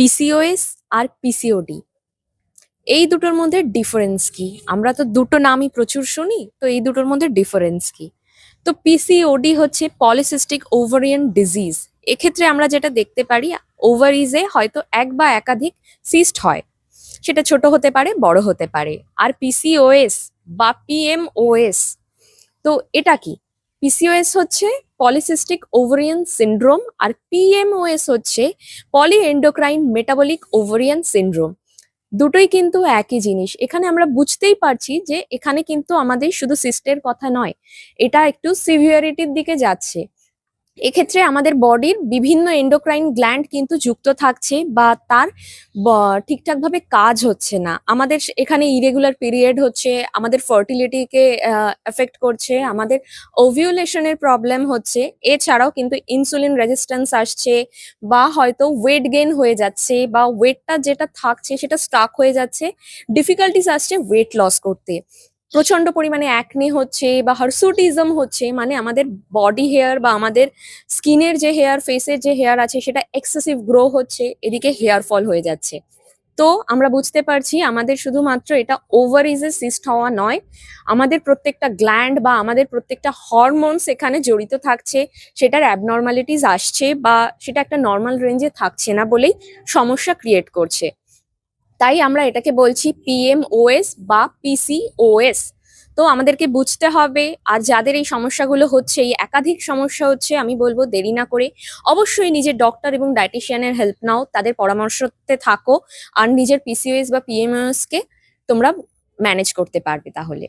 PCOS আর PCOD এই দুটোর মধ্যে ডিফারেন্স কি? আমরা তো দুটো নামই প্রচুর শুনি, তো এই দুটোর মধ্যে ডিফারেন্স কি? তো পিসিওডি হচ্ছে পলিসিস্টিক ওভারিয়ান ডিজিজ। এক্ষেত্রে আমরা যেটা দেখতে পারি, ওভারিজে হয়তো এক বা একাধিক সিস্ট হয়, সেটা ছোট হতে পারে, বড় হতে পারে। আর পিসিওএস বা পিএমওএস, তো এটা কি? পিসিওএস হচ্ছে পলিসিস্টিক ওভারিয়ান সিন্ড্রোম, আর পিএমওএস হচ্ছে পলিএন্ডোক্রাইন মেটাবলিক ওভারিয়ান সিন্ড্রোম। দুটোই কিন্তু একই জিনিস। এখানে আমরা বুঝতেই পারছি যে এখানে কিন্তু আমাদের শুধু সিস্টের কথা নয়, এটা একটু সিভিয়ারিটির দিকে যাচ্ছে। এক্ষেত্রে আমাদের বডির বিভিন্ন এন্ডোক্রাইন গ্ল্যান্ড কিন্তু যুক্ত থাকছে বা তার ঠিকঠাকভাবে কাজ হচ্ছে না। আমাদের এখানে ইরেগুলার পিরিয়ড হচ্ছে, আমাদের ফার্টিলিটিকে এফেক্ট করছে, আমাদের ওভিউলেশনের প্রবলেম হচ্ছে। এছাড়াও কিন্তু ইনসুলিন রেজিস্ট্যান্স আসছে, বা হয়তো ওয়েট গেইন হয়ে যাচ্ছে, বা ওয়েটটা যেটা থাকছে সেটা স্টাক হয়ে যাচ্ছে। ডিফিকাল্টিস আসছে ওয়েট লস করতে। প্রচন্ড পরিমাণে অ্যাকনে হচ্ছে বা হার্সুটিজম হচ্ছে, মানে আমাদের বডি হেয়ার বা আমাদের স্কিনের যে হেয়ার, ফেসের যে হেয়ার আছে সেটা এক্সেসিভ গ্রো হচ্ছে, এদিকে হেয়ার ফল হয়ে যাচ্ছে। তো আমরা বুঝতে পারছি আমাদের শুধুমাত্র এটা ওভারিজে সিস্ট হওয়া নয়, আমাদের প্রত্যেকটা গ্ল্যান্ড বা আমাদের প্রত্যেকটা হরমোনস এখানে জড়িত থাকছে, সেটার অ্যাবনর্মালিটিস আসছে বা সেটা একটা নর্মাল রেঞ্জে থাকছে না বলেই সমস্যা ক্রিয়েট করছে। তাই আমরা এটাকে বলছি পিএমওএস বা পিসিওএস। তো আমাদেরকে বুঝতে হবে, আর যাদের এই সমস্যাগুলো হচ্ছে, এই একাধিক সমস্যা হচ্ছে, আমি বলবো দেরি না করে অবশ্যই নিজের ডক্টর এবং ডায়েটিশিয়ানের হেল্প নাও, তাদের পরামর্শতে থাকো, আর নিজের পিসিওএস বা পিএমওএস কে তোমরা ম্যানেজ করতে পারবে তাহলে।